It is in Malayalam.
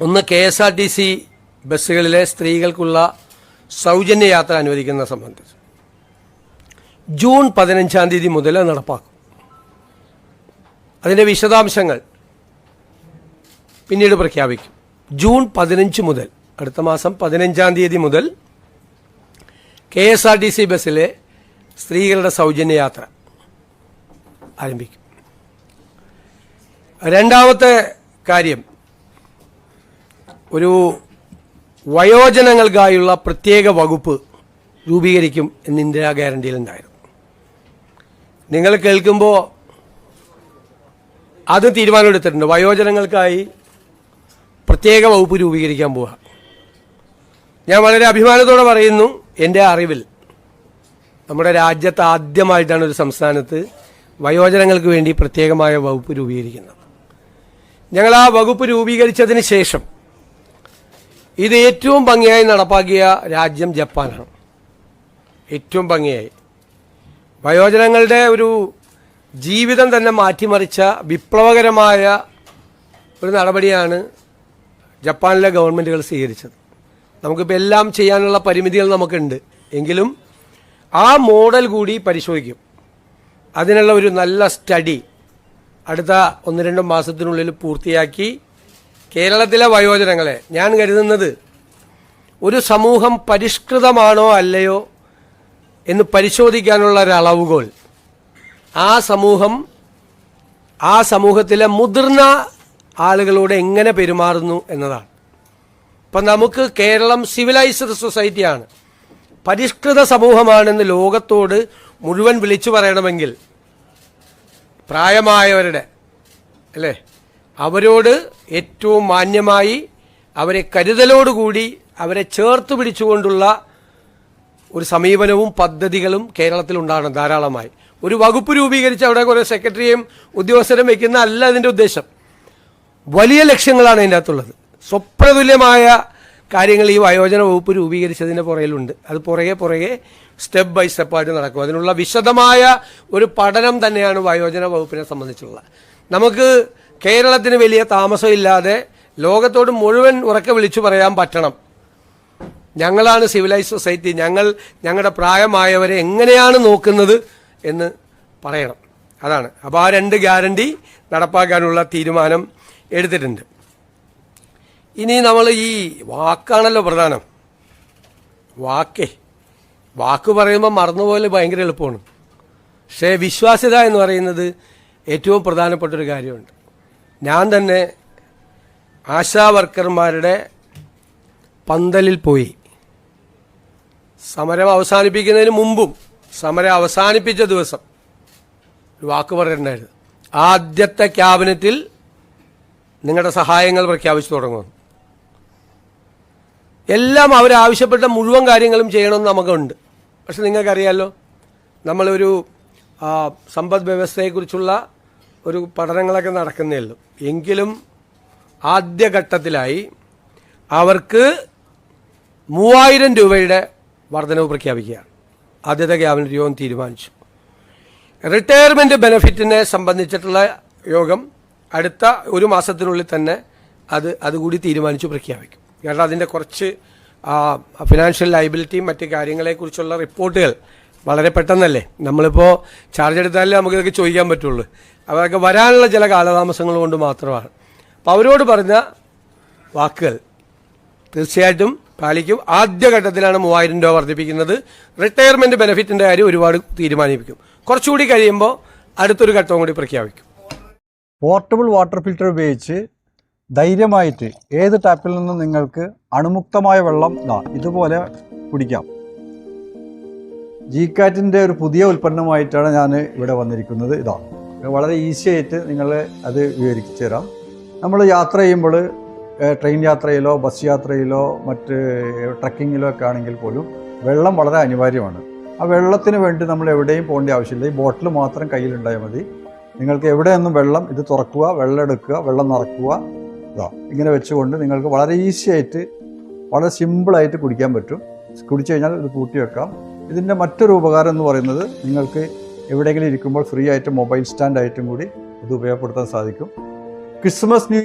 ഒന്ന്, KSRTC ബസ്സുകളിലെ സ്ത്രീകൾക്കുള്ള സൗജന്യ യാത്ര അനുവദിക്കുന്നത് സംബന്ധിച്ച് ജൂൺ 15-ാം തീയതി മുതൽ നടപ്പാക്കും. അതിൻ്റെ വിശദാംശങ്ങൾ പിന്നീട് പ്രഖ്യാപിക്കും. ജൂൺ 15 മുതൽ, അടുത്ത മാസം 15-ാം തീയതി മുതൽ KSRTC ബസ്സിലെ സ്ത്രീകളുടെ സൗജന്യ യാത്ര ആരംഭിക്കും. രണ്ടാമത്തെ കാര്യം, ഒരു വയോജനങ്ങൾക്കായുള്ള പ്രത്യേക വകുപ്പ് രൂപീകരിക്കും എന്ന് ഇന്ദിരാ ഗ്യാരണ്ടിയിലുണ്ടായിരുന്നു. നിങ്ങൾ കേൾക്കുമ്പോൾ അത് തീരുമാനമെടുത്തിട്ടുണ്ട്. വയോജനങ്ങൾക്കായി പ്രത്യേക വകുപ്പ് രൂപീകരിക്കാൻ പോവുക. ഞാൻ വളരെ അഭിമാനത്തോടെ പറയുന്നു, എൻ്റെ അറിവിൽ നമ്മുടെ രാജ്യത്ത് ആദ്യമായിട്ടാണ് ഒരു സംസ്ഥാനത്ത് വയോജനങ്ങൾക്ക് വേണ്ടി പ്രത്യേകമായ വകുപ്പ് രൂപീകരിക്കുന്നത്. ഞങ്ങൾ ആ വകുപ്പ് രൂപീകരിച്ചതിന് ശേഷം ഇത് ഏറ്റവും ഭംഗിയായി നടപ്പാക്കിയ രാജ്യം ജപ്പാനാണ്. ഏറ്റവും ഭംഗിയായി വയോജനങ്ങളുടെ ഒരു ജീവിതം തന്നെ മാറ്റിമറിച്ച വിപ്ലവകരമായ ഒരു നടപടിയാണ് ജപ്പാനിലെ ഗവൺമെൻറ്റുകൾ സ്വീകരിച്ചത്. നമുക്കിപ്പോൾ എല്ലാം ചെയ്യാനുള്ള പരിമിതികൾ നമുക്കുണ്ട്, എങ്കിലും ആ മോഡൽ കൂടി പരിശോധിക്കും. അതിനുള്ള ഒരു നല്ല സ്റ്റഡി അടുത്ത 1-2 മാസത്തിനുള്ളിൽ പൂർത്തിയാക്കി കേരളത്തിലെ വയോജനങ്ങളെ, ഞാൻ കരുതുന്നത് ഒരു സമൂഹം പരിഷ്കൃതമാണോ അല്ലയോ എന്ന് പരിശോധിക്കാനുള്ള ഒരു അളവുകോൽ ആ സമൂഹത്തിലെ മുതിർന്ന ആളുകളോട് എങ്ങനെ പെരുമാറുന്നു എന്നതാണ്. ഇപ്പം നമുക്ക് കേരളം സിവിലൈസ്ഡ് സൊസൈറ്റിയാണ്, പരിഷ്കൃത സമൂഹമാണെന്ന് ലോകത്തോട് മുഴുവൻ വിളിച്ചു പറയണമെങ്കിൽ പ്രായമായവരുടെ അല്ലേ, അവരോട് ഏറ്റവും മാന്യമായി, അവരെ കരുതലോടുകൂടി, അവരെ ചേർത്ത് പിടിച്ചുകൊണ്ടുള്ള ഒരു സമീപനവും പദ്ധതികളും കേരളത്തിലുണ്ടാകണം ധാരാളമായി. ഒരു വകുപ്പ് രൂപീകരിച്ച് അവിടെ കുറേ സെക്രട്ടറിയും ഉദ്യോഗസ്ഥരും വയ്ക്കുന്ന അല്ല അതിൻ്റെ ഉദ്ദേശം. വലിയ ലക്ഷ്യങ്ങളാണ് അതിൻ്റെ അകത്തുള്ളത്. സ്വപ്നതുല്യമായ കാര്യങ്ങൾ ഈ വയോജന വകുപ്പ് രൂപീകരിച്ചതിൻ്റെ പുറകിലുണ്ട്. അത് പുറകെ സ്റ്റെപ്പ് ബൈ സ്റ്റെപ്പായിട്ട് നടക്കും. അതിനുള്ള വിശദമായ ഒരു പഠനം തന്നെയാണ് വയോജന വകുപ്പിനെ സംബന്ധിച്ചുള്ള. നമുക്ക് കേരളത്തിന് വലിയ താമസമില്ലാതെ ലോകത്തോട് മുഴുവൻ ഉറക്കെ വിളിച്ചു പറയാൻ പറ്റണം, ഞങ്ങളാണ് സിവിലൈസ്ഡ് സൊസൈറ്റി, ഞങ്ങളുടെ പ്രായമായവരെ എങ്ങനെയാണ് നോക്കുന്നത് എന്ന് പറയണം. അതാണ്. അപ്പോൾ ആ 2 ഗ്യാരണ്ടി നടപ്പാക്കാനുള്ള തീരുമാനം എടുത്തിട്ടുണ്ട്. ഇനി നമ്മൾ ഈ വാക്കാണല്ലോ പ്രധാനം. വാക്ക് പറയുമ്പോൾ മറന്നുപോലെ ഭയങ്കര എളുപ്പമാണ്. പക്ഷേ വിശ്വാസ്യത എന്ന് പറയുന്നത് ഏറ്റവും പ്രധാനപ്പെട്ടൊരു കാര്യമുണ്ട്. ഞാൻ തന്നെ ആശാ വർക്കർമാരുടെ പന്തലിൽ പോയി സമരം അവസാനിപ്പിക്കുന്നതിന് മുമ്പും സമരം അവസാനിപ്പിച്ച ദിവസം ഒരു വാക്ക് പറഞ്ഞിട്ടുണ്ടായിരുന്നു. ആദ്യത്തെ ക്യാബിനറ്റിൽ നിങ്ങളുടെ സഹായങ്ങൾ പ്രഖ്യാപിച്ചു തുടങ്ങുന്നു. എല്ലാം അവരാവശ്യപ്പെട്ട മുഴുവൻ കാര്യങ്ങളും ചെയ്യണമെന്ന് നമുക്കുണ്ട്. പക്ഷെ നിങ്ങൾക്കറിയാമല്ലോ, നമ്മളൊരു സമ്പദ് വ്യവസ്ഥയെക്കുറിച്ചുള്ള ഒരു പഠനങ്ങളൊക്കെ നടക്കുന്നേ ഉള്ളൂ. എങ്കിലും ആദ്യഘട്ടത്തിലായി അവർക്ക് 3000 രൂപയുടെ വർധനവ് പ്രഖ്യാപിക്കുകയാണ്. ആദ്യത്തെ ക്യാബിനറ്റ് യോഗം തീരുമാനിച്ചു. റിട്ടയർമെൻറ്റ് ബെനിഫിറ്റിനെ സംബന്ധിച്ചിട്ടുള്ള യോഗം അടുത്ത 1 മാസത്തിനുള്ളിൽ തന്നെ അതുകൂടി തീരുമാനിച്ചു പ്രഖ്യാപിക്കും. കാരണം അതിൻ്റെ കുറച്ച് ഫിനാൻഷ്യൽ ലയബിലിറ്റിയും മറ്റ് കാര്യങ്ങളെക്കുറിച്ചുള്ള റിപ്പോർട്ടുകൾ വളരെ പെട്ടെന്നല്ലേ, നമ്മളിപ്പോൾ ചാർജ് എടുത്താലേ നമുക്കിതൊക്കെ ചോദിക്കാൻ പറ്റുള്ളൂ. അതൊക്കെ വരാനുള്ള ചില കാലതാമസങ്ങൾ കൊണ്ട് മാത്രമാണ്. അപ്പോൾ അവരോട് പറഞ്ഞ വാക്കുകൾ തീർച്ചയായിട്ടും പാലിക്കും. ആദ്യഘട്ടത്തിലാണ് 3000 രൂപ വർദ്ധിപ്പിക്കുന്നത്. റിട്ടയർമെൻറ്റ് ബെനിഫിറ്റിൻ്റെ കാര്യം ഒരുപാട് തീരുമാനിപ്പിക്കും. കുറച്ചുകൂടി കഴിയുമ്പോൾ അടുത്തൊരു ഘട്ടവും കൂടി പ്രഖ്യാപിക്കും. പോർട്ടബിൾ വാട്ടർ ഫിൽറ്റർ ഉപയോഗിച്ച് ധൈര്യമായിട്ട് ഏത് ടാപ്പിൽ നിന്നും നിങ്ങൾക്ക് അണുമുക്തമായ വെള്ളം ഇതുപോലെ കുടിക്കാം. GCAT-ൻ്റെ ഒരു പുതിയ ഉൽപ്പന്നമായിട്ടാണ് ഞാൻ ഇവിടെ വന്നിരിക്കുന്നത്. വളരെ ഈസി ആയിട്ട് നിങ്ങൾ അത് വിവരിച്ചു തരാം. നമ്മൾ യാത്ര ചെയ്യുമ്പോൾ ട്രെയിൻ യാത്രയിലോ ബസ് യാത്രയിലോ മറ്റ് ട്രക്കിങ്ങിലോ ഒക്കെ ആണെങ്കിൽ പോലും വെള്ളം വളരെ അനിവാര്യമാണ്. ആ വെള്ളത്തിന് വേണ്ടി നമ്മൾ എവിടെയും പോകേണ്ട ആവശ്യമില്ല. ഈ ബോട്ടിൽ മാത്രം കയ്യിലുണ്ടായാൽ മതി. നിങ്ങൾക്ക് എവിടെയൊന്നും വെള്ളം ഇത് തുറക്കുക, വെള്ളം എടുക്കുക, വെള്ളം നിറക്കുക, ഇങ്ങനെ വെച്ചുകൊണ്ട് നിങ്ങൾക്ക് വളരെ ഈസി ആയിട്ട് വളരെ സിമ്പിളായിട്ട് കുടിക്കാൻ പറ്റും. കുടിച്ചു കഴിഞ്ഞാൽ ഇത് കൂട്ടി വെക്കാം. ഇതിൻ്റെ മറ്റൊരു ഉപകാരം എന്ന് പറയുന്നത് നിങ്ങൾക്ക് എവിടെയെങ്കിലും ഇരിക്കുമ്പോൾ ഫ്രീ ആയിട്ട് മൊബൈൽ സ്റ്റാൻഡായിട്ടും കൂടി ഇത് ഉപയോഗപ്പെടുത്താൻ സാധിക്കും. Christmas new